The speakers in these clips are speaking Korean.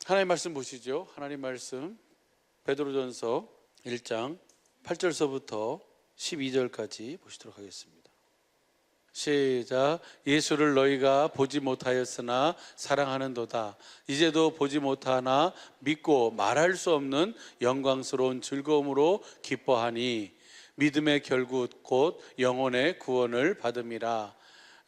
하나님 말씀 보시죠. 하나님 말씀 베드로전서 1장 8절서부터 12절까지 보시도록 하겠습니다. 시작. 예수를 너희가 보지 못하였으나 사랑하는도다. 이제도 보지 못하나 믿고 말할 수 없는 영광스러운 즐거움으로 기뻐하니 믿음의 결국 곧 영혼의 구원을 받음이라.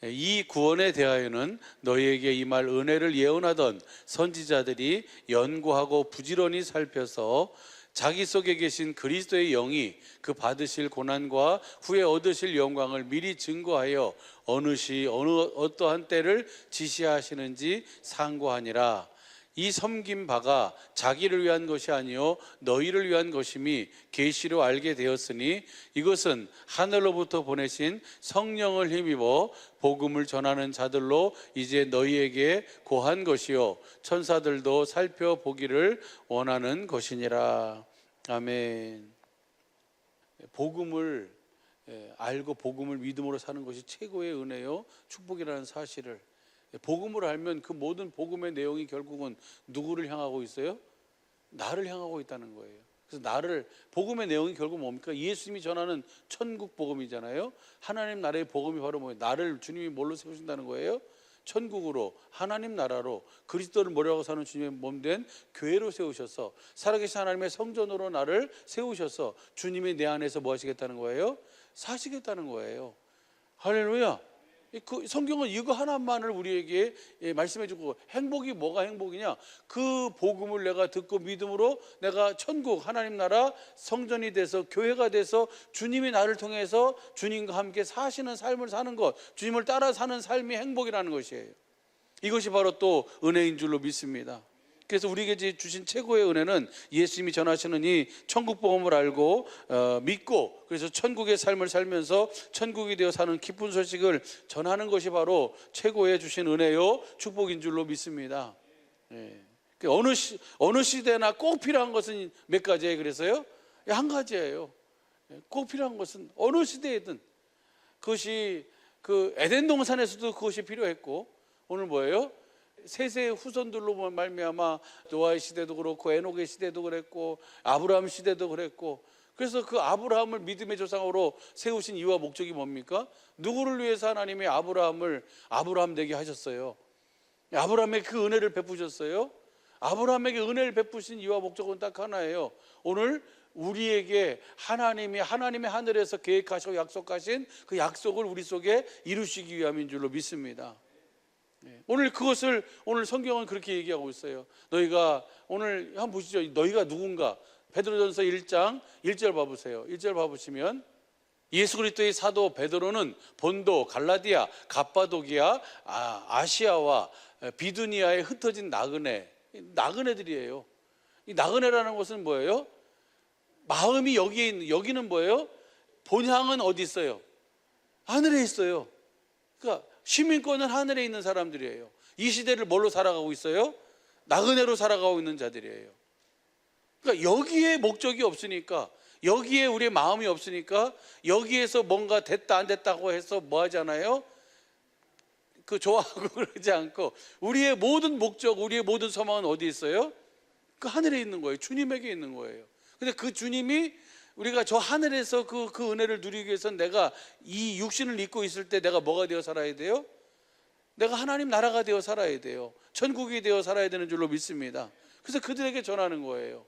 이 구원에 대하여는 너희에게 임할 은혜를 예언하던 선지자들이 연구하고 부지런히 살펴서 자기 속에 계신 그리스도의 영이 그 받으실 고난과 후에 얻으실 영광을 미리 증거하여 어느 시 어떠한 때를 지시하시는지 상고하니라. 이 섬긴 바가 자기를 위한 것이 아니요 너희를 위한 것임이 계시로 알게 되었으니 이것은 하늘로부터 보내신 성령을 힘입어 복음을 전하는 자들로 이제 너희에게 고한 것이요 천사들도 살펴보기를 원하는 것이니라. 아멘. 복음을 알고 복음을 믿음으로 사는 것이 최고의 은혜요 축복이라는 사실을, 복음을 알면 그 모든 복음의 내용이 결국은 누구를 향하고 있어요? 나를 향하고 있다는 거예요. 그래서 복음의 내용이 결국 뭡니까? 예수님이 전하는 천국 복음이잖아요. 하나님 나라의 복음이 바로 뭐예요? 나를 주님이 뭘로 세우신다는 거예요? 천국으로, 하나님 나라로, 그리스도를 모려하고 사는 주님의 몸된 교회로 세우셔서 살아계신 하나님의 성전으로 나를 세우셔서 주님이 내 안에서 뭐 하시겠다는 거예요? 사시겠다는 거예요. 할렐루야. 그 성경은 이거 하나만을 우리에게 말씀해 주고, 행복이 뭐가 행복이냐? 그 복음을 내가 듣고 믿음으로 내가 천국 하나님 나라 성전이 돼서 교회가 돼서 주님이 나를 통해서 주님과 함께 사시는 삶을 사는 것, 주님을 따라 사는 삶이 행복이라는 것이에요. 이것이 바로 또 은혜인 줄로 믿습니다. 그래서 우리에게 주신 최고의 은혜는 예수님이 전하시는 이 천국 복음을 알고 믿고, 그래서 천국의 삶을 살면서 천국이 되어 사는 기쁜 소식을 전하는 것이 바로 최고의 주신 은혜요 축복인 줄로 믿습니다. 어느 시대나 꼭 필요한 것은 몇 가지예요? 그래서요? 한 가지예요. 꼭 필요한 것은 어느 시대에든, 그것이 그 에덴 동산에서도 그것이 필요했고, 오늘 뭐예요? 세세의 후손들로 말미암아 노아의 시대도 그렇고 에녹의 시대도 그랬고 아브라함 시대도 그랬고, 그래서 그 아브라함을 믿음의 조상으로 세우신 이유와 목적이 뭡니까? 누구를 위해서 하나님이 아브라함 되게 하셨어요? 아브라함에게 그 은혜를 베푸셨어요? 아브라함에게 은혜를 베푸신 이유와 목적은 딱 하나예요. 오늘 우리에게 하나님의 하늘에서 계획하시고 약속하신 그 약속을 우리 속에 이루시기 위함인 줄로 믿습니다. 오늘 그것을 오늘 성경은 그렇게 얘기하고 있어요. 너희가 오늘 한번 보시죠. 너희가 누군가? 베드로전서 1장 1절 봐보세요. 1절 봐보시면 예수 그리스도의 사도 베드로는 본도, 갈라디아, 갑바도기아, 아시아와 비두니아에 흩어진 나그네들이에요. 이 나그네라는 것은 뭐예요? 마음이 여기는 뭐예요? 본향은 어디 있어요? 하늘에 있어요. 그러니까 시민권은 하늘에 있는 사람들이에요. 이 시대를 뭘로 살아가고 있어요? 나그네로 살아가고 있는 자들이에요. 그러니까 여기에 목적이 없으니까, 여기에 우리의 마음이 없으니까, 여기에서 뭔가 됐다 안 됐다고 해서 뭐 하잖아요? 그 좋아하고 그러지 않고, 우리의 모든 목적, 우리의 모든 소망은 어디 있어요? 그 하늘에 있는 거예요. 주님에게 있는 거예요. 근데 그 주님이 우리가 저 하늘에서 그 은혜를 누리기 위해서는 내가 이 육신을 입고 있을 때 내가 뭐가 되어 살아야 돼요? 내가 하나님 나라가 되어 살아야 돼요. 천국이 되어 살아야 되는 줄로 믿습니다. 그래서 그들에게 전하는 거예요.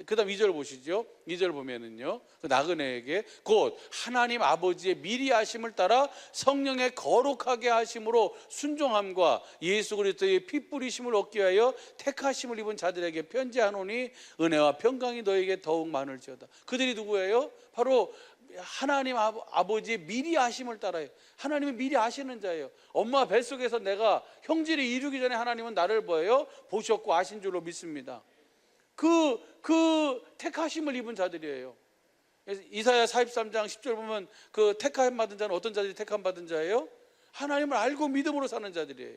그 다음 2절 보시죠. 2절 보면은요, 그 나그네에게 곧 하나님 아버지의 미리 하심을 따라 성령의 거룩하게 하심으로 순종함과 예수 그리스도의 피 뿌리심을 얻기 위하여 택하심을 입은 자들에게 편지하노니 은혜와 평강이 너에게 더욱 많을지어다. 그들이 누구예요? 바로 하나님 아버지의 미리 하심을 따라요. 하나님이 미리 아시는 자예요. 엄마 뱃속에서 내가 형질을 이루기 전에 하나님은 나를 뭐예요? 보셨고 아신 줄로 믿습니다. 그 택하심을 입은 자들이에요. 이사야 43장 10절 보면 그 택함 받은 자는 어떤 자들이 택함 받은 자예요? 하나님을 알고 믿음으로 사는 자들이에요.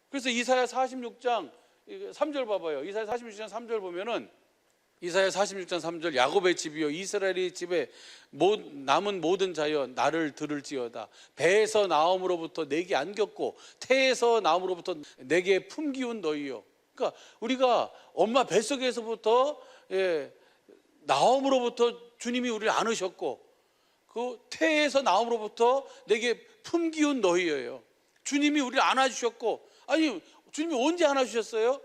그래서 이사야 46장 3절 봐봐요. 이사야 46장 3절 보면은, 이사야 46장 3절 야곱의 집이여 이스라엘의 집에 남은 모든 자여 나를 들을지어다. 배에서 나옴으로부터 내게 안겼고 태에서 나옴으로부터 내게 품기운 너희여. 그러니까 우리가 엄마 뱃속에서부터 나옴으로부터 주님이 우리를 안으셨고, 그 태에서 나옴으로부터 내게 품기운 너희예요. 주님이 우리를 안아주셨고, 아니 주님이 언제 안아주셨어요?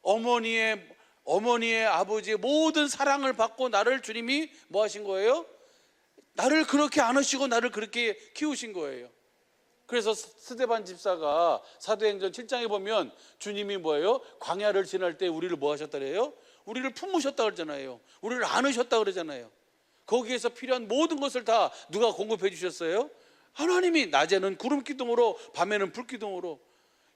어머니의 아버지의 모든 사랑을 받고 나를 주님이 뭐 하신 거예요? 나를 그렇게 안으시고 나를 그렇게 키우신 거예요. 그래서 스데반 집사가 사도행전 7장에 보면 주님이 뭐예요? 광야를 지날 때 우리를 뭐 하셨다 그래요? 우리를 품으셨다 그러잖아요. 우리를 안으셨다 그러잖아요. 거기에서 필요한 모든 것을 다 누가 공급해 주셨어요? 하나님이. 낮에는 구름 기둥으로, 밤에는 불 기둥으로.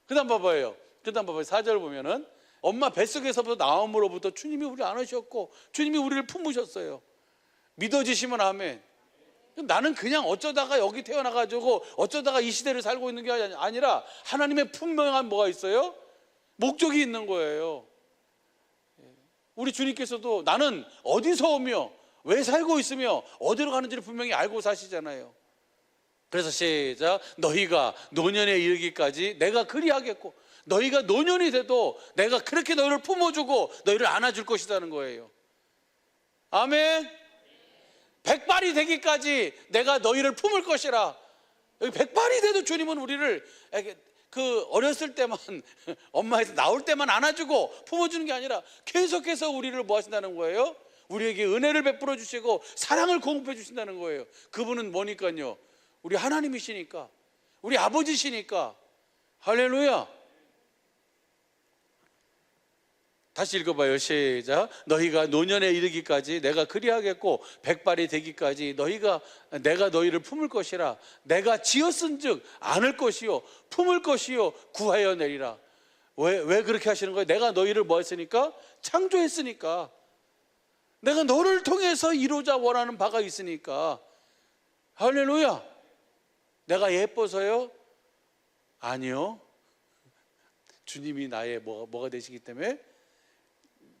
그다음 봐봐요. 4절 보면은 엄마 뱃속에서부터 나옴으로부터 주님이 우리를 안으셨고 주님이 우리를 품으셨어요. 믿어지시면 아멘. 나는 그냥 어쩌다가 여기 태어나가지고 어쩌다가 이 시대를 살고 있는 게 아니라 하나님의 분명한 뭐가 있어요? 목적이 있는 거예요. 우리 주님께서도 나는 어디서 오며 왜 살고 있으며 어디로 가는지를 분명히 알고 사시잖아요. 그래서 시작. 너희가 노년에 이르기까지 내가 그리하겠고, 너희가 노년이 돼도 내가 그렇게 너희를 품어주고 너희를 안아줄 것이라는 거예요. 아멘. 백발이 되기까지 내가 너희를 품을 것이라. 여기 백발이 돼도 주님은 우리를 그 어렸을 때만 엄마에서 나올 때만 안아주고 품어주는 게 아니라 계속해서 우리를 뭐 하신다는 거예요? 우리에게 은혜를 베풀어 주시고 사랑을 공급해 주신다는 거예요. 그분은 뭐니까요? 우리 하나님이시니까, 우리 아버지시니까. 할렐루야. 다시 읽어봐요. 시작. 너희가 노년에 이르기까지 내가 그리하겠고 백발이 되기까지 내가 너희를 품을 것이라. 내가 지었은즉 안을 것이요 품을 것이요 구하여 내리라. 왜 그렇게 하시는 거예요? 내가 너희를 뭐 했으니까? 창조했으니까. 내가 너를 통해서 이루자 원하는 바가 있으니까. 할렐루야. 내가 예뻐서요? 아니요. 주님이 나의 뭐가 되시기 때문에,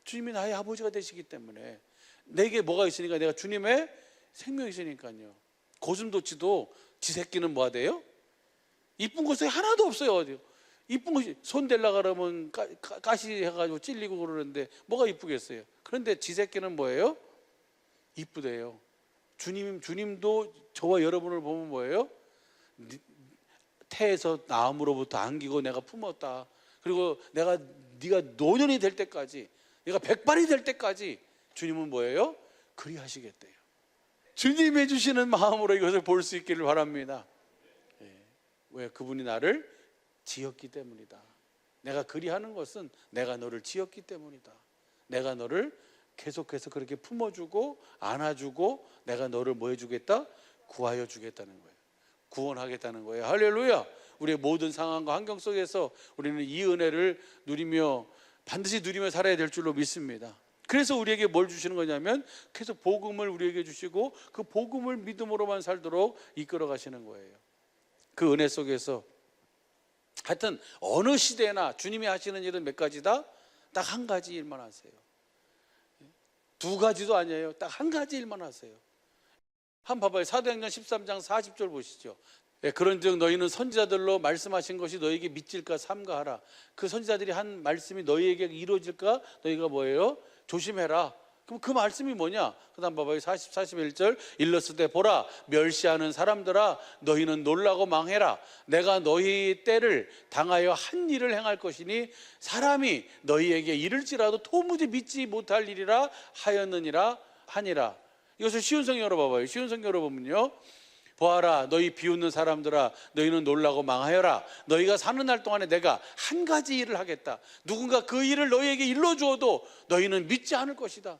주님이 나의 아버지가 되시기 때문에, 내게 뭐가 있으니까, 내가 주님의 생명이 있으니까요. 고슴도치도 지 새끼는 뭐가 돼요? 이쁜 것이 하나도 없어요. 어디요? 이쁜 것이 손 댈라 그러면 가시 해가지고 찔리고 그러는데 뭐가 이쁘겠어요? 그런데 지 새끼는 뭐예요? 이쁘대요. 주님도 저와 여러분을 보면 뭐예요? 태에서 나음으로부터 안기고 내가 품었다. 그리고 네가 노년이 될 때까지, 내가 백발이 될 때까지 주님은 뭐예요? 그리하시겠대요. 주님이 주시는 마음으로 이것을 볼 수 있기를 바랍니다. 왜? 그분이 나를 지었기 때문이다. 내가 그리하는 것은 내가 너를 지었기 때문이다. 내가 너를 계속해서 그렇게 품어주고 안아주고 내가 너를 뭐 해주겠다? 구하여 주겠다는 거예요. 구원하겠다는 거예요. 할렐루야. 우리의 모든 상황과 환경 속에서 우리는 이 은혜를 반드시 누리며 살아야 될 줄로 믿습니다. 그래서 우리에게 뭘 주시는 거냐면 계속 복음을 우리에게 주시고 그 복음을 믿음으로만 살도록 이끌어 가시는 거예요. 그 은혜 속에서 하여튼 어느 시대나 주님이 하시는 일은 몇 가지다? 딱 한 가지 일만 하세요. 두 가지도 아니에요. 딱 한 가지 일만 하세요. 한번 봐봐요. 사도행전 13장 40절 보시죠. 그런즉 너희는 선지자들로 말씀하신 것이 너희에게 믿질까 삼가하라. 그 선지자들이 한 말씀이 너희에게 이루어질까 너희가 뭐예요? 조심해라. 그럼 그 말씀이 뭐냐? 그 다음 봐봐요. 41절. 일렀을 때 보라 멸시하는 사람들아 너희는 놀라고 망해라. 내가 너희 때를 당하여 한 일을 행할 것이니 사람이 너희에게 이를지라도 도무지 믿지 못할 일이라 하였느니라 하니라. 이것을 쉬운 성경으로 봐봐요. 쉬운 성경으로 보면요, 보아라 너희 비웃는 사람들아 너희는 놀라고 망하여라. 너희가 사는 날 동안에 내가 한 가지 일을 하겠다. 누군가 그 일을 너희에게 일러주어도 너희는 믿지 않을 것이다.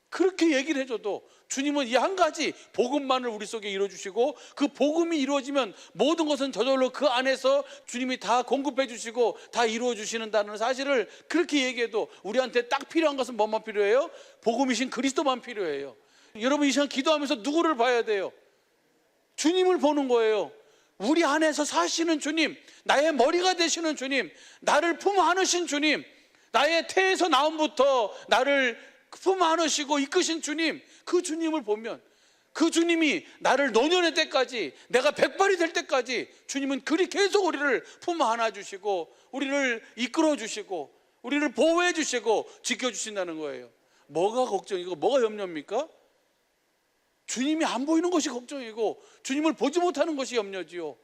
그렇게 얘기를 해줘도 주님은 이 한 가지 복음만을 우리 속에 이루어주시고 그 복음이 이루어지면 모든 것은 저절로 그 안에서 주님이 다 공급해 주시고 다 이루어 주시는다는 사실을 그렇게 얘기해도 우리한테 딱 필요한 것은 뭐만 필요해요? 복음이신 그리스도만 필요해요. 여러분 이 시간 기도하면서 누구를 봐야 돼요? 주님을 보는 거예요. 우리 안에서 사시는 주님, 나의 머리가 되시는 주님, 나를 품 안으신 주님, 나의 태에서 나옴부터 나를 품 안으시고 이끄신 주님, 그 주님을 보면 그 주님이 나를 노년의 때까지 내가 백발이 될 때까지 주님은 그리 계속 우리를 품 안아주시고 우리를 이끌어 주시고 우리를 보호해 주시고 지켜주신다는 거예요. 뭐가 걱정이고 뭐가 염려입니까? 주님이 안 보이는 것이 걱정이고 주님을 보지 못하는 것이 염려지요.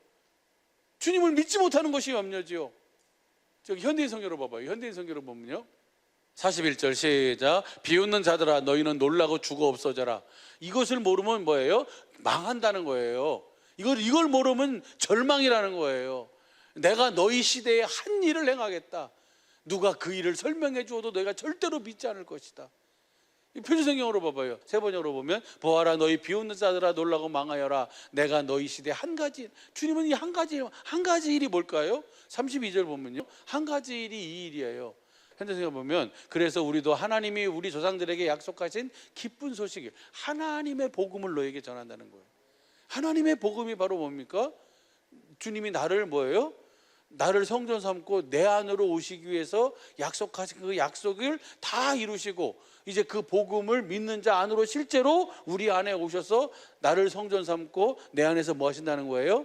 주님을 믿지 못하는 것이 염려지요. 저기 현대인 성경으로 봐봐요. 현대인 성경으로 보면요, 41절 시작. 비웃는 자들아 너희는 놀라고 죽어 없어져라. 이것을 모르면 뭐예요? 망한다는 거예요. 이걸 모르면 절망이라는 거예요. 내가 너희 시대에 한 일을 행하겠다. 누가 그 일을 설명해 주어도 너희가 절대로 믿지 않을 것이다. 이 표준성경으로 봐봐요. 세 번역으로 보면 보아라 너희 비웃는 자들아 놀라고 망하여라. 내가 너희 시대에 한 가지. 주님은 이 한 가지 일이 뭘까요? 32절 보면요, 한 가지 일이 이 일이에요. 현대성경 보면 그래서 우리도 하나님이 우리 조상들에게 약속하신 기쁜 소식을, 하나님의 복음을 너에게 전한다는 거예요. 하나님의 복음이 바로 뭡니까? 주님이 나를 뭐예요? 나를 성전 삼고 내 안으로 오시기 위해서 약속하신 그 약속을 다 이루시고 이제 그 복음을 믿는 자 안으로 실제로 우리 안에 오셔서 나를 성전 삼고 내 안에서 뭐 하신다는 거예요?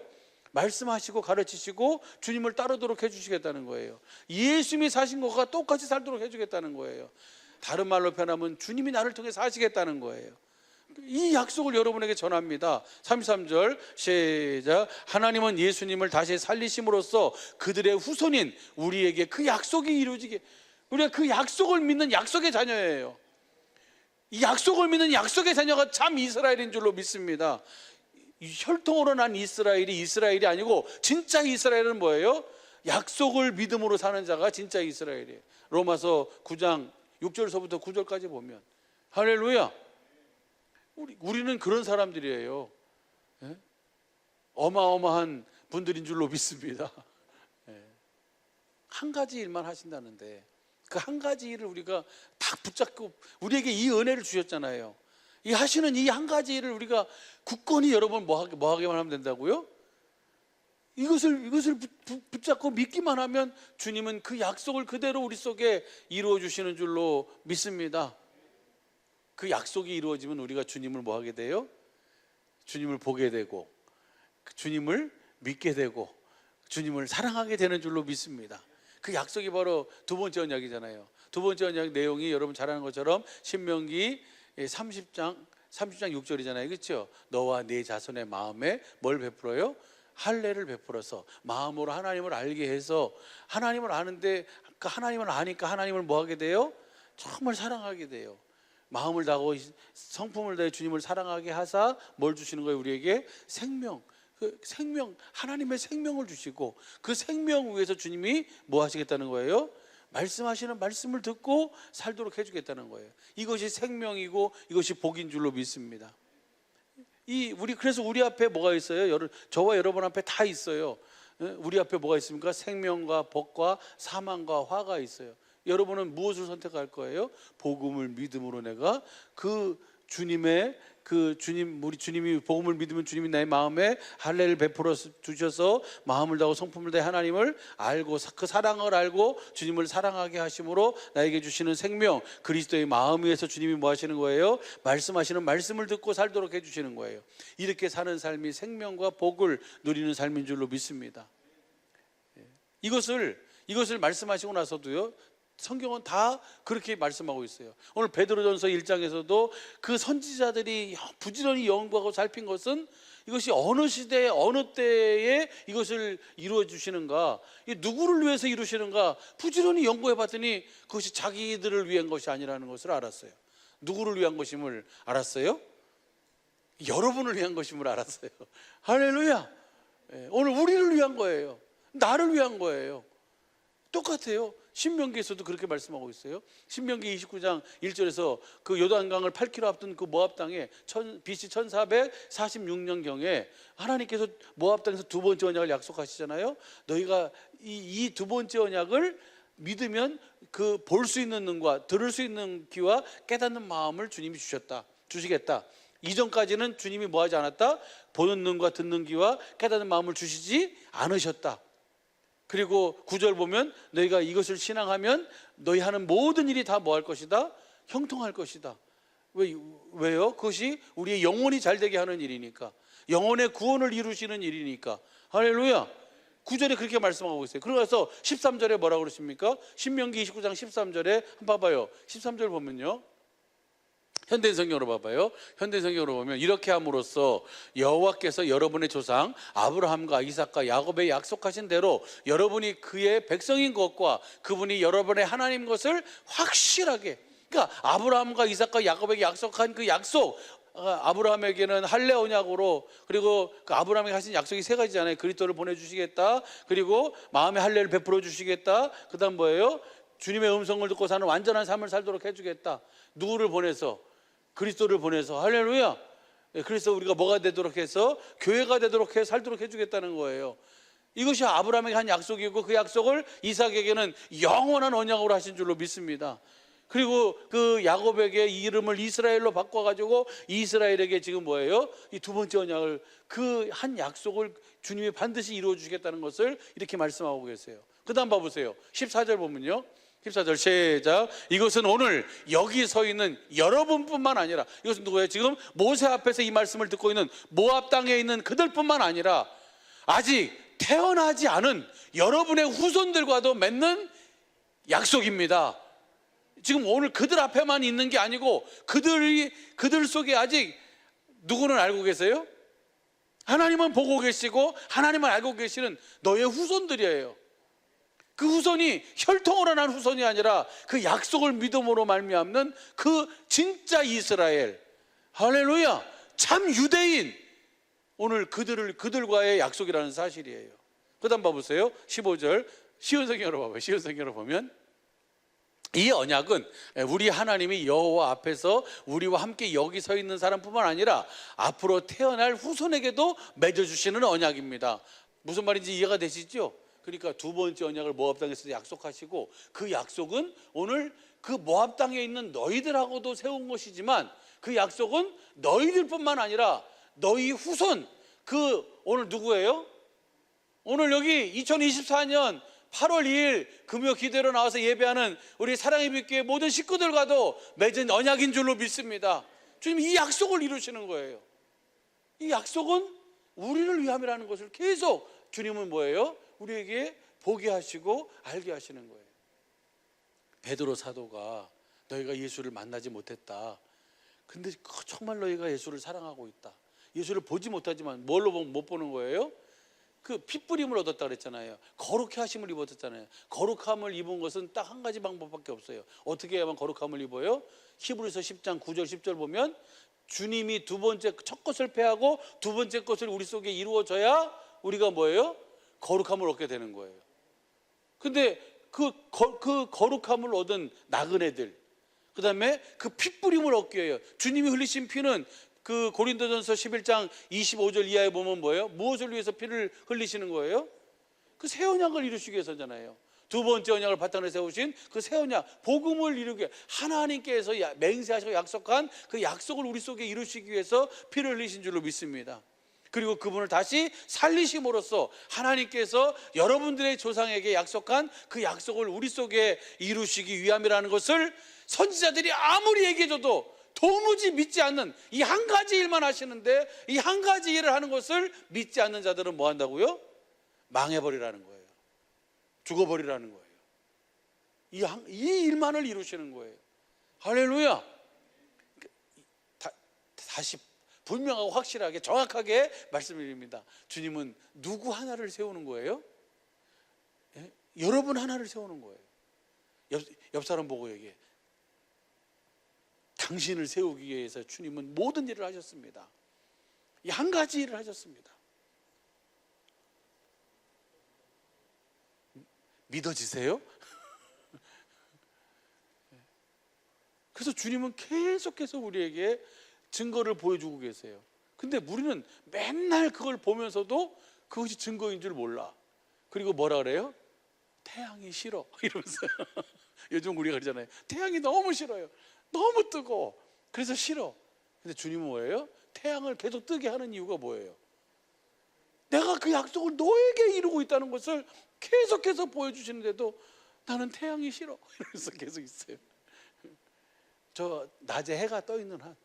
말씀하시고 가르치시고 주님을 따르도록 해주시겠다는 거예요. 예수님이 사신 것과 똑같이 살도록 해주겠다는 거예요. 다른 말로 표현하면 주님이 나를 통해 사시겠다는 거예요. 이 약속을 여러분에게 전합니다. 33절 시작. 하나님은 예수님을 다시 살리심으로써 그들의 후손인 우리에게 그 약속이 이루어지게, 우리가 그 약속을 믿는 약속의 자녀예요. 이 약속을 믿는 약속의 자녀가 참 이스라엘인 줄로 믿습니다. 혈통으로 난 이스라엘이 아니고 진짜 이스라엘은 뭐예요? 약속을 믿음으로 사는 자가 진짜 이스라엘이에요. 로마서 9장 6절서부터 9절까지 보면 할렐루야. 우리는 그런 사람들이에요. 예? 어마어마한 분들인 줄로 믿습니다. 예. 한 가지 일만 하신다는데 그 한 가지 일을 우리가 딱 붙잡고 우리에게 이 은혜를 주셨잖아요. 이 하시는 이 한 가지 일을 우리가 굳건히 여러분 뭐 하기만 하면 된다고요? 이것을 붙잡고 믿기만 하면 주님은 그 약속을 그대로 우리 속에 이루어 주시는 줄로 믿습니다. 그 약속이 이루어지면 우리가 주님을 뭐 하게 돼요? 주님을 보게 되고 주님을 믿게 되고 주님을 사랑하게 되는 줄로 믿습니다. 그 약속이 바로 두 번째 언약이잖아요. 두 번째 언약 내용이 여러분 잘 아는 것처럼 신명기 30장 6절이잖아요. 그렇죠? 너와 네 자손의 마음에 뭘 베풀어요? 할례를 베풀어서 마음으로 하나님을 알게 해서 하나님을 아는데 하나님을 아니까 하나님을 뭐 하게 돼요? 정말 사랑하게 돼요. 마음을 다하고 성품을 다해 주님을 사랑하게 하사 뭘 주시는 거예요? 우리에게 생명, 그 생명, 하나님의 생명을 주시고 그 생명 위에서 주님이 뭐 하시겠다는 거예요? 말씀하시는 말씀을 듣고 살도록 해주겠다는 거예요. 이것이 생명이고 이것이 복인 줄로 믿습니다. 그래서 우리 앞에 뭐가 있어요? 저와 여러분 앞에 다 있어요. 우리 앞에 뭐가 있습니까? 생명과 복과 사망과 화가 있어요. 여러분은 무엇을 선택할 거예요? 복음을 믿음으로 내가 우리 주님이 복음을 믿으면 주님이 나의 마음에 할례를 베풀어 주셔서 마음을 다하고 성품을 다해 하나님을 알고 그 사랑을 알고 주님을 사랑하게 하심으로 나에게 주시는 생명, 그리스도의 마음 위에서 주님이 뭐 하시는 거예요? 말씀하시는 말씀을 듣고 살도록 해주시는 거예요. 이렇게 사는 삶이 생명과 복을 누리는 삶인 줄로 믿습니다. 이것을 말씀하시고 나서도요, 성경은 다 그렇게 말씀하고 있어요. 오늘 베드로전서 1장에서도 그 선지자들이 부지런히 연구하고 살핀 것은 이것이 어느 시대에 어느 때에 이것을 이루어 주시는가, 누구를 위해서 이루시는가 부지런히 연구해 봤더니 그것이 자기들을 위한 것이 아니라는 것을 알았어요. 누구를 위한 것임을 알았어요? 여러분을 위한 것임을 알았어요. 할렐루야. 오늘 우리를 위한 거예요. 나를 위한 거예요. 똑같아요. 신명기에서도 그렇게 말씀하고 있어요. 신명기 29장 1절에서 그 요단강을 8km 앞둔 그 모압 땅에 BC 1446년경에 하나님께서 모압 땅에서 두 번째 언약을 약속하시잖아요. 너희가 이 두 번째 언약을 믿으면 그 볼 수 있는 눈과 들을 수 있는 귀와 깨닫는 마음을 주님이 주시겠다. 이전까지는 주님이 뭐 하지 않았다? 보는 눈과 듣는 귀와 깨닫는 마음을 주시지 않으셨다. 그리고 9절 보면 너희가 이것을 신앙하면 너희 하는 모든 일이 다 뭐 할 것이다? 형통할 것이다. 왜요? 그것이 우리의 영혼이 잘 되게 하는 일이니까, 영혼의 구원을 이루시는 일이니까. 할렐루야. 9절에 그렇게 말씀하고 있어요. 그래서 13절에 뭐라고 그러십니까? 신명기 29장 13절에 한번 봐봐요. 13절 보면요, 현대 성경으로 봐봐요. 현대 성경으로 보면 이렇게 함으로써 여호와께서 여러분의 조상 아브라함과 이삭과 야곱에 약속하신 대로 여러분이 그의 백성인 것과 그분이 여러분의 하나님 것을 확실하게, 그러니까 아브라함과 이삭과 야곱에게 약속한 그 약속, 아브라함에게는 할례 언약으로, 그리고 그 아브라함에게 하신 약속이 세 가지잖아요. 그리스도를 보내주시겠다, 그리고 마음의 할례를 베풀어 주시겠다, 그 다음 뭐예요? 주님의 음성을 듣고 사는 완전한 삶을 살도록 해주겠다. 누구를 보내서? 그리스도를 보내서. 할렐루야. 그래서 우리가 뭐가 되도록 해서? 교회가 되도록 해 살도록 해주겠다는 거예요. 이것이 아브라함에게 한 약속이고, 그 약속을 이삭에게는 영원한 언약으로 하신 줄로 믿습니다. 그리고 그 야곱에게 이름을 이스라엘로 바꿔가지고 이스라엘에게 지금 뭐예요? 이 두 번째 언약을, 그 한 약속을 주님이 반드시 이루어 주시겠다는 것을 이렇게 말씀하고 계세요. 그 다음 봐보세요. 14절 보면요, 14절 시작. 이것은 오늘 여기 서 있는 여러분뿐만 아니라, 이것은 누구예요? 지금 모세 앞에서 이 말씀을 듣고 있는 모압 땅에 있는 그들뿐만 아니라 아직 태어나지 않은 여러분의 후손들과도 맺는 약속입니다. 지금 오늘 그들 앞에만 있는 게 아니고 그들 속에 아직 누구는 알고 계세요? 하나님은 보고 계시고 하나님은 알고 계시는 너의 후손들이에요. 그 후손이 혈통으로 난 후손이 아니라 그 약속을 믿음으로 말미암는 그 진짜 이스라엘, 할렐루야, 참 유대인, 오늘 그들과의 약속이라는 사실이에요. 그 다음 봐보세요. 15절 쉬운 성경으로 봐봐요. 쉬운 성경으로 보면 이 언약은 우리 하나님이 여호와 앞에서 우리와 함께 여기 서 있는 사람뿐만 아니라 앞으로 태어날 후손에게도 맺어주시는 언약입니다. 무슨 말인지 이해가 되시죠? 그러니까 두 번째 언약을 모압 땅에서 약속하시고, 그 약속은 오늘 그 모압 땅에 있는 너희들하고도 세운 것이지만 그 약속은 너희들뿐만 아니라 너희 후손, 그 오늘 누구예요? 오늘 여기 2024년 8월 2일 금요 기대로 나와서 예배하는 우리 사랑의 빛교회 모든 식구들과도 맺은 언약인 줄로 믿습니다. 주님 이 약속을 이루시는 거예요. 이 약속은 우리를 위함이라는 것을 계속 주님은 뭐예요? 우리에게 보게 하시고 알게 하시는 거예요. 베드로 사도가 너희가 예수를 만나지 못했다. 근데 정말 너희가 예수를 사랑하고 있다. 예수를 보지 못하지만 뭘로 못 보는 거예요? 그 핏부림을 얻었다 그랬잖아요. 거룩해 하심을 입었잖아요. 거룩함을 입은 것은 딱 한 가지 방법밖에 없어요. 어떻게 해야만 거룩함을 입어요? 히브리서 10장 9절 10절 보면 주님이 첫 것을 패하고 두 번째 것을 우리 속에 이루어져야 우리가 뭐예요? 거룩함을 얻게 되는 거예요. 근데 그 거룩함을 얻은 나그네들, 그 다음에 그 핏부림을 얻기 위해요. 주님이 흘리신 피는 그 고린도전서 11장 25절 이하에 보면 뭐예요? 무엇을 위해서 피를 흘리시는 거예요? 그 새 언약을 이루시기 위해서잖아요. 두 번째 언약을 바탕으로 세우신 그 새 언약, 복음을 이루기 위해 하나님께서 맹세하시고 약속한 그 약속을 우리 속에 이루시기 위해서 피를 흘리신 줄로 믿습니다. 그리고 그분을 다시 살리심으로써 하나님께서 여러분들의 조상에게 약속한 그 약속을 우리 속에 이루시기 위함이라는 것을 선지자들이 아무리 얘기해줘도 도무지 믿지 않는, 이 한 가지 일만 하시는데 이 한 가지 일을 하는 것을 믿지 않는 자들은 뭐 한다고요? 망해버리라는 거예요. 죽어버리라는 거예요. 이 일만을 이루시는 거예요. 할렐루야. 다시 분명하고 확실하게 정확하게 말씀드립니다. 주님은 누구 하나를 세우는 거예요? 예? 여러분 하나를 세우는 거예요. 옆 사람 보고 얘기해. 당신을 세우기 위해서 주님은 모든 일을 하셨습니다. 이 한 가지 일을 하셨습니다. 믿어지세요? 그래서 주님은 계속해서 우리에게 증거를 보여주고 계세요. 근데 우리는 맨날 그걸 보면서도 그것이 증거인 줄 몰라. 그리고 뭐라 그래요? 태양이 싫어 이러면서 요즘 우리가 그러잖아요. 태양이 너무 싫어요. 너무 뜨거워. 그래서 싫어. 근데 주님은 뭐예요? 태양을 계속 뜨게 하는 이유가 뭐예요? 내가 그 약속을 너에게 이루고 있다는 것을 계속해서 보여주시는데도 나는 태양이 싫어 이러면서 계속 있어요. 저 낮에 해가 떠 있는 한,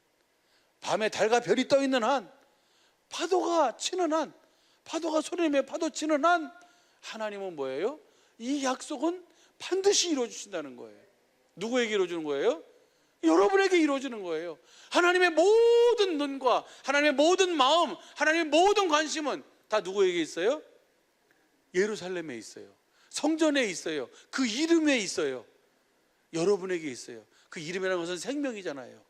밤에 달과 별이 떠 있는 한, 파도가 치는 한, 파도가 소리내며 파도 치는 한, 하나님은 뭐예요? 이 약속은 반드시 이루어 주신다는 거예요. 누구에게 이루어 주는 거예요? 여러분에게 이루어지는 거예요. 하나님의 모든 눈과 하나님의 모든 마음, 하나님의 모든 관심은 다 누구에게 있어요? 예루살렘에 있어요. 성전에 있어요. 그 이름에 있어요. 여러분에게 있어요. 그 이름이라는 것은 생명이잖아요.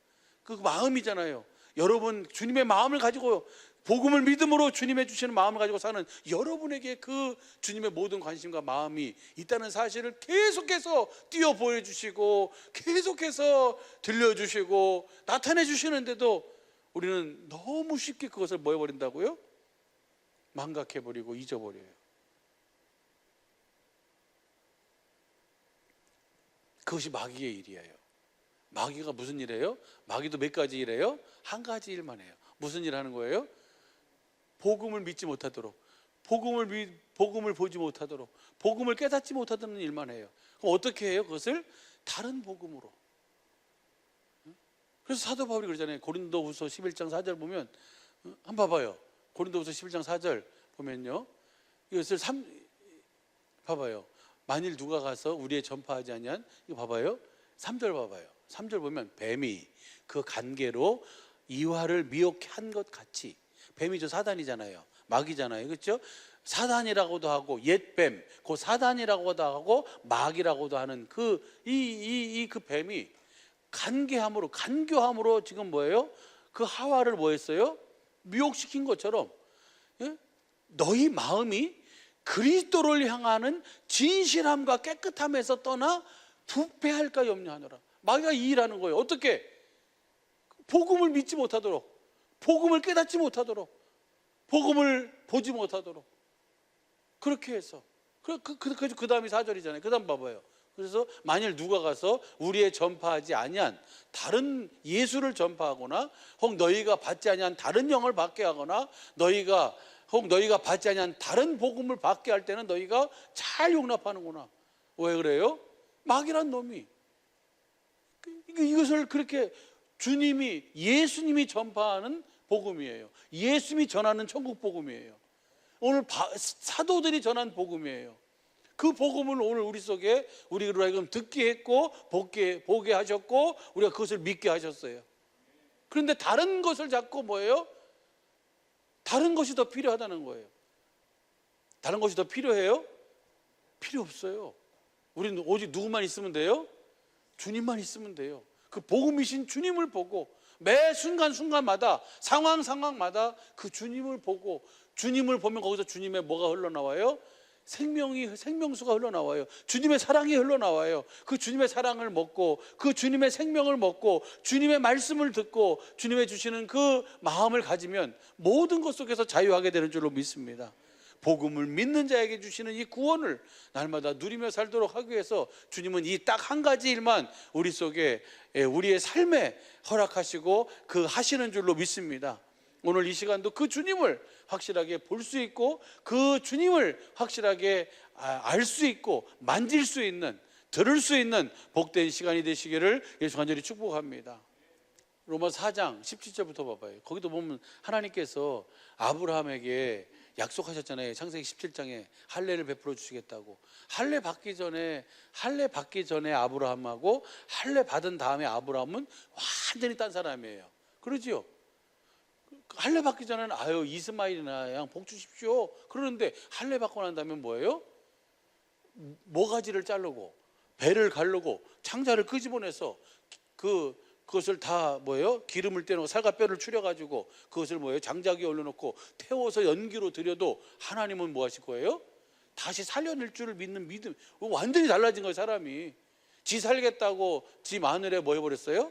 그 마음이잖아요. 여러분 주님의 마음을 가지고, 복음을 믿음으로 주님의 주시는 마음을 가지고 사는 여러분에게 그 주님의 모든 관심과 마음이 있다는 사실을 계속해서 띄워 보여주시고, 계속해서 들려주시고 나타내 주시는데도 우리는 너무 쉽게 그것을 뭐 해버린다고요? 망각해버리고 잊어버려요. 그것이 마귀의 일이에요. 마귀가 무슨 일이에요? 마귀도 몇 가지 일이에요? 한 가지 일만 해요. 무슨 일 하는 거예요? 복음을 믿지 못하도록, 복음을 보지 못하도록, 복음을 깨닫지 못하는 일만 해요. 그럼 어떻게 해요? 그것을 다른 복음으로. 그래서 사도 바울이 그러잖아요. 고린도후서 11장 4절 보면, 한번 봐봐요. 고린도후서 11장 4절 보면요, 이것을 봐봐요. 만일 누가 가서 우리의 전파하지 아니한, 이거 봐봐요. 3절 봐봐요. 3절 보면 뱀이 그 간계로 이화를 미혹해 한 것 같이, 뱀이 저 사단이잖아요. 마귀잖아요. 그렇죠? 사단이라고도 하고 옛뱀, 그 사단이라고도 하고 마귀라고도 하는 그 뱀이 간교함으로 지금 뭐예요? 그 하와를 뭐 했어요? 미혹시킨 것처럼, 예? 너희 마음이 그리스도를 향하는 진실함과 깨끗함에서 떠나 부패할까 염려하노라. 마귀가 이 일하는 거예요. 어떻게? 복음을 믿지 못하도록, 복음을 깨닫지 못하도록, 복음을 보지 못하도록, 그렇게 해서. 그 다음이 4절이잖아요. 그 다음 봐봐요. 그래서 만일 누가 가서 우리의 전파하지 아니한 다른 예수를 전파하거나, 혹 너희가 받지 아니한 다른 영을 받게 하거나, 너희가 받지 아니한 다른 복음을 받게 할 때는 너희가 잘 용납하는구나. 왜 그래요? 마귀란 놈이 이것을 그렇게 예수님이 전파하는 복음이에요. 예수님이 전하는 천국 복음이에요. 오늘 사도들이 전한 복음이에요. 그 복음을 오늘 우리 속에, 우리로 하여금 듣게 했고 보게 하셨고, 우리가 그것을 믿게 하셨어요. 그런데 다른 것을 자꾸 뭐예요? 다른 것이 더 필요하다는 거예요. 다른 것이 더 필요해요? 필요 없어요. 우리는 오직 누구만 있으면 돼요? 주님만 있으면 돼요. 그 복음이신 주님을 보고, 매 순간순간마다, 상황마다 그 주님을 보고, 주님을 보면 거기서 주님의 뭐가 흘러나와요? 생명수가 흘러나와요. 주님의 사랑이 흘러나와요. 그 주님의 사랑을 먹고, 그 주님의 생명을 먹고, 주님의 말씀을 듣고, 주님의 주시는 그 마음을 가지면 모든 것 속에서 자유하게 되는 줄로 믿습니다. 복음을 믿는 자에게 주시는 이 구원을 날마다 누리며 살도록 하기 위해서 주님은 이 딱 한 가지 일만 우리 속에, 우리의 삶에 허락하시고 그 하시는 줄로 믿습니다. 오늘 이 시간도 그 주님을 확실하게 볼 수 있고, 그 주님을 확실하게 알 수 있고, 만질 수 있는, 들을 수 있는 복된 시간이 되시기를 예수 간절히 축복합니다. 로마서 4장 17절부터 봐봐요. 거기도 보면 하나님께서 아브라함에게 약속하셨잖아요. 창세기 17장에 할례를 베풀어 주시겠다고. 할례 받기 전에 아브라함하고 할례 받은 다음에 아브라함은 완전히 딴 사람이에요. 그러지요? 할례 받기 전에는 이스마일이나 양 복 주십시오 그러는데, 할례 받고 난 다음에 뭐예요? 모가지를 자르고 배를 가르고 창자를 끄집어내서 그것을 다 뭐예요? 기름을 떼놓고 살갗뼈를 추려가지고 그것을 뭐예요? 장작에 올려놓고 태워서 연기로 드려도 하나님은 뭐 하실 거예요? 다시 살려낼 줄을 믿는 믿음. 완전히 달라진 거예요. 사람이 지 살겠다고 지 마늘에 뭐 해버렸어요?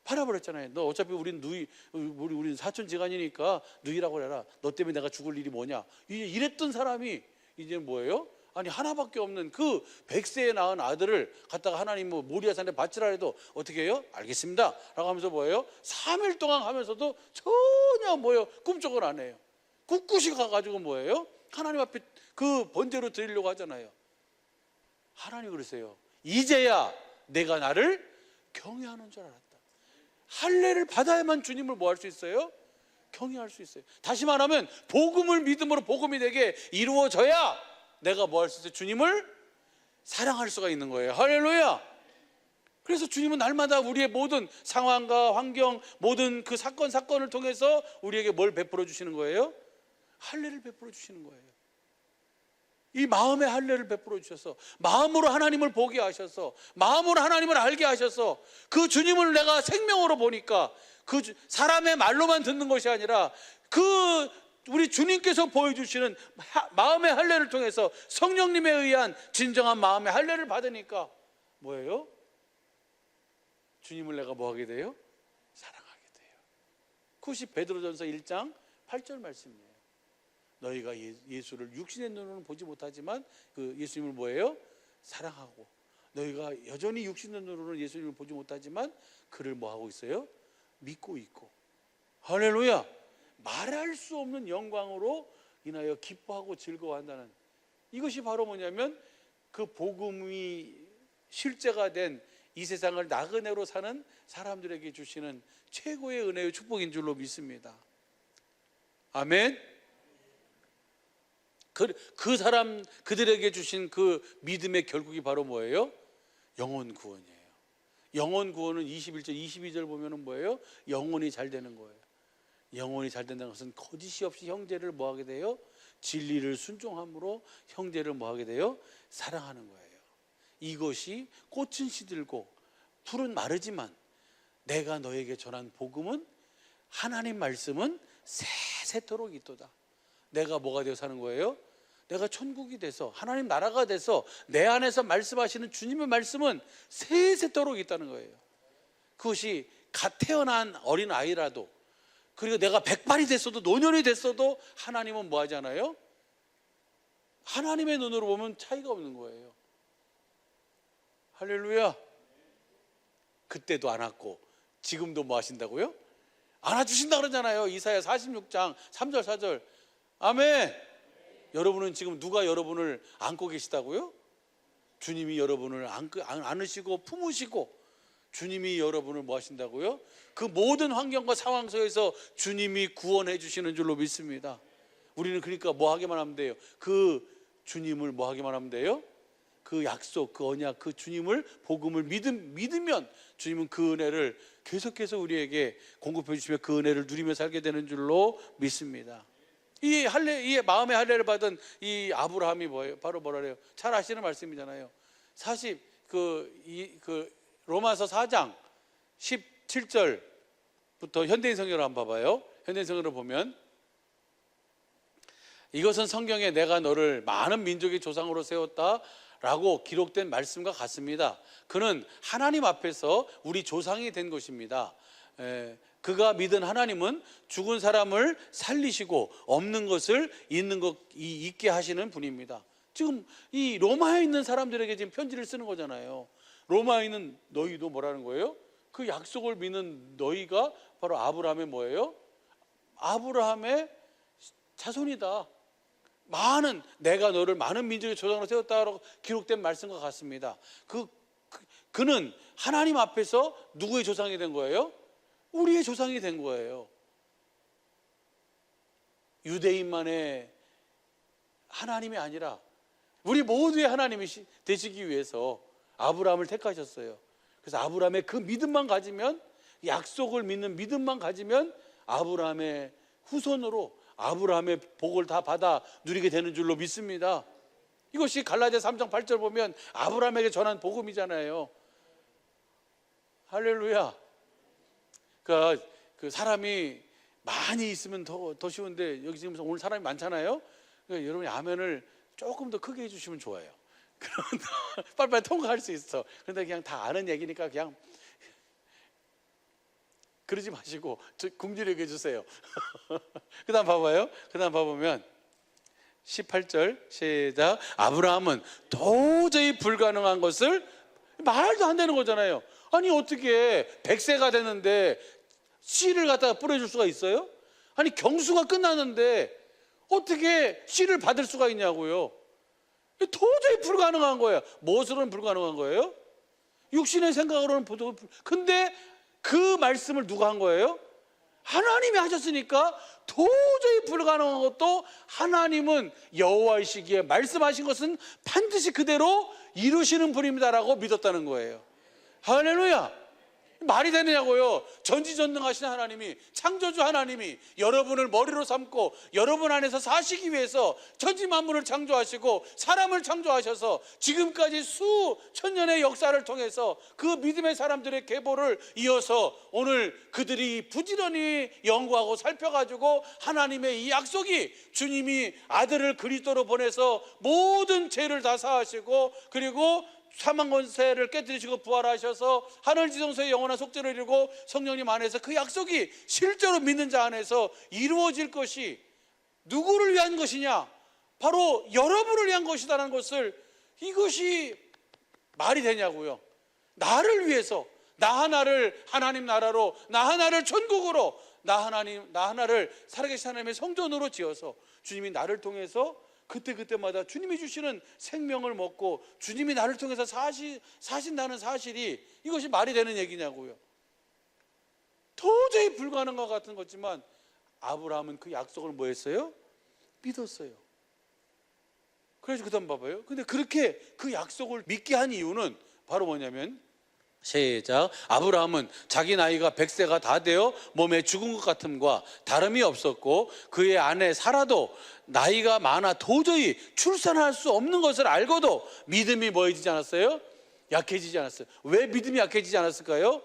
팔아버렸잖아요. 너 어차피 우린 사촌지간이니까 누이라고 그래라. 너 때문에 내가 죽을 일이 뭐냐. 이랬던 사람이 이제 뭐예요? 아니 하나밖에 없는 그 100세에 낳은 아들을 갖다가 하나님 모리아산에 바치라 해도 어떻게 해요? 알겠습니다 라고 하면서 뭐예요? 3일 동안 하면서도 전혀 뭐예요? 꿈쩍을 안 해요. 꿋꿋이 가가지고 뭐예요? 하나님 앞에 그 번제로 드리려고 하잖아요. 하나님 그러세요. 이제야 내가 나를 경외하는 줄 알았다. 할례를 받아야만 주님을 뭐 할 수 있어요? 경외할 수 있어요. 다시 말하면 복음을 믿음으로 복음이 되게 이루어져야 내가 뭐 할 수 있어요? 주님을 사랑할 수가 있는 거예요. 할렐루야. 그래서 주님은 날마다 우리의 모든 상황과 환경, 모든 그 사건을 통해서 우리에게 뭘 베풀어 주시는 거예요? 할례를 베풀어 주시는 거예요. 이 마음의 할례를 베풀어 주셔서, 마음으로 하나님을 보게 하셔서, 마음으로 하나님을 알게 하셔서, 그 주님을 내가 생명으로 보니까 그 사람의 말로만 듣는 것이 아니라 그 우리 주님께서 보여주시는 마음의 할례를 통해서 성령님에 의한 진정한 마음의 할례를 받으니까 뭐예요? 주님을 내가 뭐 하게 돼요? 사랑하게 돼요. 그것이 베드로전서 1장 8절 말씀이에요. 너희가 예수를 육신의 눈으로는 보지 못하지만 그 예수님을 뭐예요? 사랑하고, 너희가 여전히 육신의 눈으로는 예수님을 보지 못하지만 그를 뭐 하고 있어요? 믿고 있고. 할렐루야. 말할 수 없는 영광으로 인하여 기뻐하고 즐거워한다는, 이것이 바로 뭐냐면 그 복음이 실제가 된 이 세상을 나그네로 사는 사람들에게 주시는 최고의 은혜의 축복인 줄로 믿습니다. 아멘. 그 사람, 그들에게 주신 그 믿음의 결국이 바로 뭐예요? 영혼 구원이에요. 영혼 구원은 21절, 22절 보면은 뭐예요? 영혼이 잘 되는 거예요. 영혼이 잘 된다는 것은 거짓이 없이 형제를 뭐 하게 돼요? 진리를 순종함으로 형제를 뭐 하게 돼요? 사랑하는 거예요. 이것이 꽃은 시들고 풀은 마르지만 내가 너에게 전한 복음은, 하나님 말씀은 세세토록 있도다. 내가 뭐가 되어 사는 거예요? 내가 천국이 돼서, 하나님 나라가 돼서 내 안에서 말씀하시는 주님의 말씀은 세세토록 있다는 거예요. 그것이 갓 태어난 어린 아이라도, 그리고 내가 백발이 됐어도 노년이 됐어도 하나님은 뭐 하잖아요? 하나님의 눈으로 보면 차이가 없는 거예요. 할렐루야. 그때도 안았고 지금도 뭐 하신다고요? 안아주신다 그러잖아요. 이사야 46장 3절 4절. 아멘. 여러분은 지금 누가 여러분을 안고 계시다고요? 주님이 여러분을 안으시고 품으시고, 주님이 여러분을 뭐 하신다고요? 그 모든 환경과 상황 속에서 주님이 구원해 주시는 줄로 믿습니다. 우리는 그러니까 뭐 하기만 하면 돼요? 그 주님을 뭐 하기만 하면 돼요? 그 약속, 그 언약, 그 주님을, 복음을 믿으면 주님은 그 은혜를 계속해서 우리에게 공급해 주시며 그 은혜를 누리며 살게 되는 줄로 믿습니다. 이 마음의 할례를 받은 이 아브라함이 뭐예요? 바로 뭐라래요? 잘 아시는 말씀이잖아요. 로마서 4장 17절부터 현대인 성경을 한번 봐봐요. 현대인 성경을 보면, 이것은 성경에 내가 너를 많은 민족의 조상으로 세웠다 라고 기록된 말씀과 같습니다. 그는 하나님 앞에서 우리 조상이 된 것입니다. 그가 믿은 하나님은 죽은 사람을 살리시고 없는 것을 있게 하시는 분입니다. 지금 이 로마에 있는 사람들에게 지금 편지를 쓰는 거잖아요. 로마에 있는 너희도 뭐라는 거예요? 그 약속을 믿는 너희가 바로 아브라함의 뭐예요? 아브라함의 자손이다. 내가 너를 많은 민족의 조상으로 세웠다라고 기록된 말씀과 같습니다. 그는 하나님 앞에서 누구의 조상이 된 거예요? 우리의 조상이 된 거예요. 유대인만의 하나님이 아니라 우리 모두의 하나님이 되시기 위해서 아브라함을 택하셨어요. 그래서 아브라함의 그 믿음만 가지면, 약속을 믿는 믿음만 가지면 아브라함의 후손으로 아브라함의 복을 다 받아 누리게 되는 줄로 믿습니다. 이것이 갈라디아 3장 8절 보면 아브라함에게 전한 복음이잖아요. 할렐루야. 그러니까 그 사람이 많이 있으면 더 쉬운데, 여기 지금 오늘 사람이 많잖아요. 그러니까 여러분이 아멘을 조금 더 크게 해주시면 좋아요. 그러면 빨리빨리 통과할 수 있어. 그런데 그냥 다 아는 얘기니까 그냥 그러지 마시고 굶주리게 해주세요. 그 다음 봐봐요. 그 다음 봐보면 18절 시작. 아브라함은 도저히 불가능한 것을, 말도 안 되는 거잖아요. 아니 어떻게 100세가 됐는데 씨를 갖다가 뿌려줄 수가 있어요? 아니 경수가 끝났는데 어떻게 씨를 받을 수가 있냐고요. 도저히 불가능한 거예요. 무엇으로는 불가능한 거예요? 육신의 생각으로는 근데 그 말씀을 누가 한 거예요? 하나님이 하셨으니까 도저히 불가능한 것도 하나님은 여호와이시기에 말씀하신 것은 반드시 그대로 이루시는 분입니다라고 믿었다는 거예요. 할렐루야. 말이 되느냐고요. 전지전능하신 하나님이, 창조주 하나님이 여러분을 머리로 삼고 여러분 안에서 사시기 위해서 천지만물을 창조하시고 사람을 창조하셔서 지금까지 수천 년의 역사를 통해서 그 믿음의 사람들의 계보를 이어서 오늘 그들이 부지런히 연구하고 살펴가지고 하나님의 이 약속이, 주님이 아들을 그리스도로 보내서 모든 죄를 다 사하시고 그리고 사망 권세를 깨뜨리시고 부활하셔서 하늘 지성소의 영원한 속죄를 이루고 성령님 안에서 그 약속이 실제로 믿는 자 안에서 이루어질 것이 누구를 위한 것이냐? 바로 여러분을 위한 것이라는 것을, 이것이 말이 되냐고요. 나를 위해서, 나 하나를 하나님 나라로, 나 하나를 천국으로, 나 하나를 살아계신 하나님의 성전으로 지어서 주님이 나를 통해서 그때마다 주님이 주시는 생명을 먹고 주님이 나를 통해서 사신다는 사실이, 이것이 말이 되는 얘기냐고요. 도저히 불가능한 것 같은 거지만 아브라함은 그 약속을 뭐 했어요? 믿었어요. 그래서 그 다음 봐봐요. 근데 그렇게 그 약속을 믿게 한 이유는 바로 뭐냐면, 시작. 아브라함은 자기 나이가 100세가 다 되어 몸에 죽은 것 같음과 다름이 없었고 그의 아내 사라도 나이가 많아 도저히 출산할 수 없는 것을 알고도 믿음이 뭐해지지 않았어요? 약해지지 않았어요. 왜 믿음이 약해지지 않았을까요?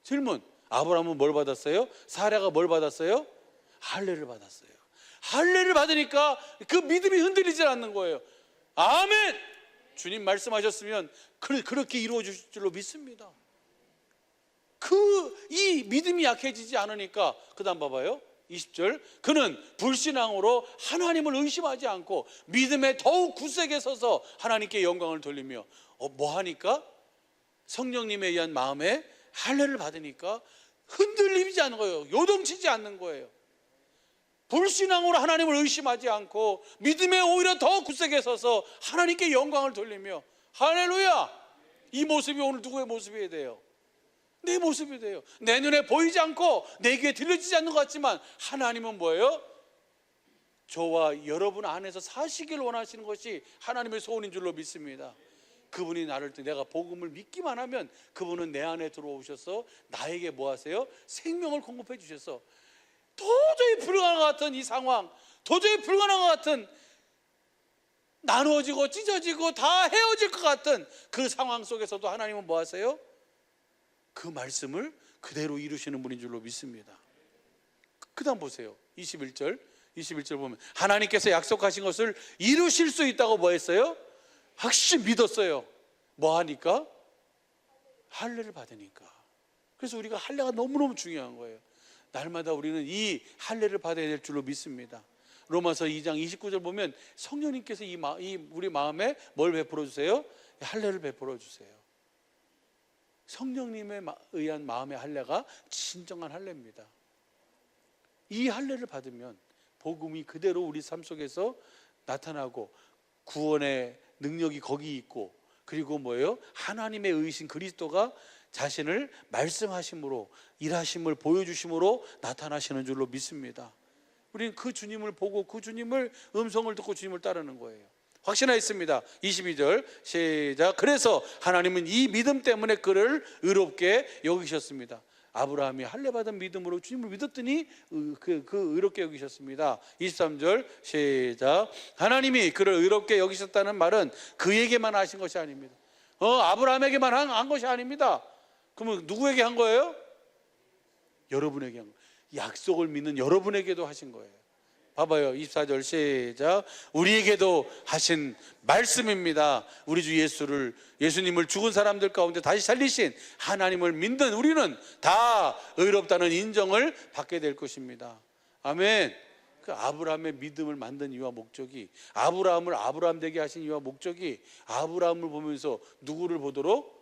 질문. 아브라함은 뭘 받았어요? 사라가 뭘 받았어요? 할례를 받았어요. 할례를 받으니까 그 믿음이 흔들리지 않는 거예요. 아멘. 주님 말씀하셨으면 그렇게 이루어질 줄로 믿습니다. 이 믿음이 약해지지 않으니까 그 다음 봐봐요. 20절. 그는 불신앙으로 하나님을 의심하지 않고 믿음에 더욱 굳세게 서서 하나님께 영광을 돌리며 뭐 하니까? 성령님에 의한 마음에 할례를 받으니까 흔들리지 않는 거예요. 요동치지 않는 거예요. 불신앙으로 하나님을 의심하지 않고 믿음에 오히려 더 굳세게 서서 하나님께 영광을 돌리며, 할렐루야. 이 모습이 오늘 누구의 모습이 돼요? 내 모습이 돼요. 내 눈에 보이지 않고 내 귀에 들려지지 않는 것 같지만 하나님은 뭐예요? 저와 여러분 안에서 사시길 원하시는 것이 하나님의 소원인 줄로 믿습니다. 그분이 내가 복음을 믿기만 하면 그분은 내 안에 들어오셔서 나에게 뭐 하세요? 생명을 공급해 주셔서 도저히 불가능한 것 같은 이 상황, 도저히 불가능한 것 같은, 나누어지고 찢어지고 다 헤어질 것 같은 그 상황 속에서도 하나님은 뭐 하세요? 그 말씀을 그대로 이루시는 분인 줄로 믿습니다. 그 다음 보세요. 21절 보면 하나님께서 약속하신 것을 이루실 수 있다고 뭐 했어요? 확실히 믿었어요. 뭐 하니까? 할례를 받으니까. 그래서 우리가 할례가 너무너무 중요한 거예요. 날마다 우리는 이 할례를 받아야 될 줄로 믿습니다. 로마서 2장 29절 보면 성령님께서 우리 마음에 뭘 베풀어 주세요? 할례를 베풀어 주세요. 성령님에 의한 마음의 할례가 진정한 할례입니다. 이 할례를 받으면 복음이 그대로 우리 삶 속에서 나타나고 구원의 능력이 거기 있고, 그리고 뭐예요? 하나님의 의신 그리스도가 자신을 말씀하심으로, 일하심을 보여주심으로 나타나시는 줄로 믿습니다. 우리는 그 주님을 보고 그 주님을 음성을 듣고 주님을 따르는 거예요. 확신하였습니다. 22절 시작. 그래서 하나님은 이 믿음 때문에 그를 의롭게 여기셨습니다. 아브라함이 할례받은 믿음으로 주님을 믿었더니 그 의롭게 여기셨습니다. 23절 시작. 하나님이 그를 의롭게 여기셨다는 말은 그에게만 하신 것이 아닙니다. 아브라함에게만 한 것이 아닙니다. 그러면 누구에게 한 거예요? 여러분에게 한 거예요. 약속을 믿는 여러분에게도 하신 거예요. 봐봐요. 24절 시작. 우리에게도 하신 말씀입니다. 우리 주 예수님을 죽은 사람들 가운데 다시 살리신 하나님을 믿는 우리는 다 의롭다는 인정을 받게 될 것입니다. 아멘. 그 아브라함의 믿음을 만든 이유와 목적이, 아브라함을 아브라함 되게 하신 이유와 목적이, 아브라함을 보면서 누구를 보도록?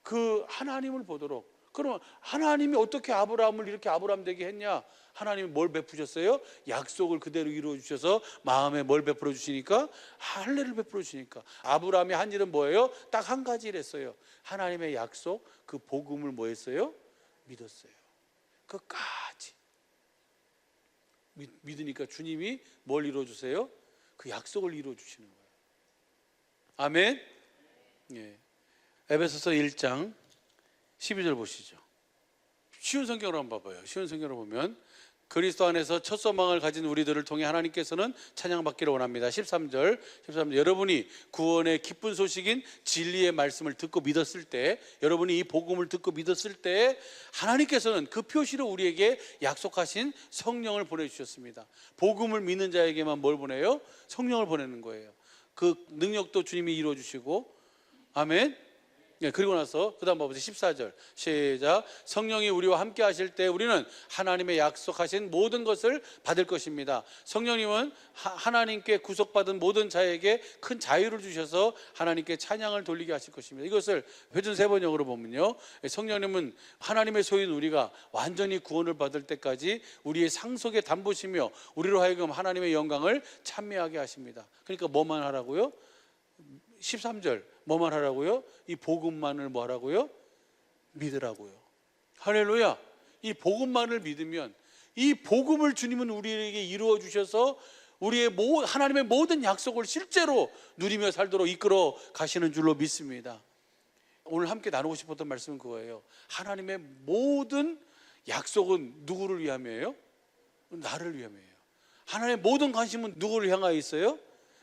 그 하나님을 보도록. 그러면 하나님이 어떻게 아브라함을 이렇게 아브라함 되게 했냐? 하나님이 뭘 베푸셨어요? 약속을 그대로 이루어 주셔서 마음에 뭘 베풀어 주시니까? 할례를 베풀어 주시니까. 아브라함이 한 일은 뭐예요? 딱 한 가지 일 했어요. 하나님의 약속, 그 복음을 뭐 했어요? 믿었어요. 끝까지. 믿으니까 주님이 뭘 이루어주세요? 그 약속을 이루어주시는 거예요. 아멘. 예. 에베소서 1장 12절 보시죠. 쉬운 성경으로 한번 봐봐요. 쉬운 성경으로 보면 그리스도 안에서 첫 소망을 가진 우리들을 통해 하나님께서는 찬양받기를 원합니다. 13절 여러분이 구원의 기쁜 소식인 진리의 말씀을 듣고 믿었을 때, 여러분이 이 복음을 듣고 믿었을 때 하나님께서는 그 표시로 우리에게 약속하신 성령을 보내주셨습니다. 복음을 믿는 자에게만 뭘 보내요? 성령을 보내는 거예요. 그 능력도 주님이 이루어주시고. 아멘. 네, 그리고 나서 그 다음 봐보세요. 14절 시작. 성령이 우리와 함께 하실 때 우리는 하나님의 약속하신 모든 것을 받을 것입니다. 성령님은 하나님께 구속받은 모든 자에게 큰 자유를 주셔서 하나님께 찬양을 돌리게 하실 것입니다. 이것을 회전 세번역으로 보면요, 성령님은 하나님의 소유인 우리가 완전히 구원을 받을 때까지 우리의 상속에 담보시며 우리로 하여금 하나님의 영광을 찬미하게 하십니다. 그러니까 뭐만 하라고요? 13절 뭐만 하라고요? 이 복음만을 뭐 하라고요? 믿으라고요. 할렐루야. 이 복음만을 믿으면, 이 복음을 주님은 우리에게 이루어 주셔서 우리의 하나님의 모든 약속을 실제로 누리며 살도록 이끌어 가시는 줄로 믿습니다. 오늘 함께 나누고 싶었던 말씀은 그거예요. 하나님의 모든 약속은 누구를 위함이에요? 나를 위함이에요. 하나님의 모든 관심은 누구를 향하여 있어요?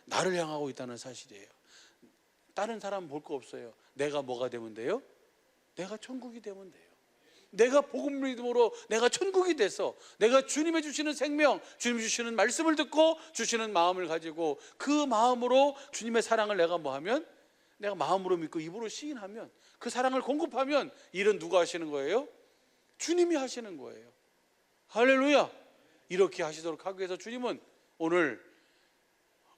나를 향하고 있다는 사실이에요. 다른 사람 볼 거 없어요. 내가 뭐가 되면 돼요? 내가 천국이 되면 돼요. 내가 복음 믿음으로 내가 천국이 돼서 내가 주님의 주시는 생명, 주님 주시는 말씀을 듣고 주시는 마음을 가지고 그 마음으로 주님의 사랑을 내가 뭐 하면, 내가 마음으로 믿고 입으로 시인하면, 그 사랑을 공급하면, 일은 누가 하시는 거예요? 주님이 하시는 거예요. 할렐루야. 이렇게 하시도록 하기 위해서 주님은 오늘,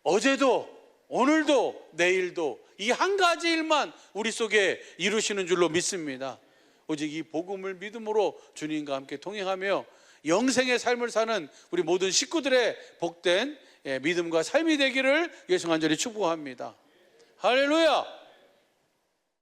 어제도 오늘도 내일도 이 한 가지 일만 우리 속에 이루시는 줄로 믿습니다. 오직 이 복음을 믿음으로 주님과 함께 동행하며 영생의 삶을 사는 우리 모든 식구들의 복된 믿음과 삶이 되기를 예수 간절히 축복합니다. 할렐루야.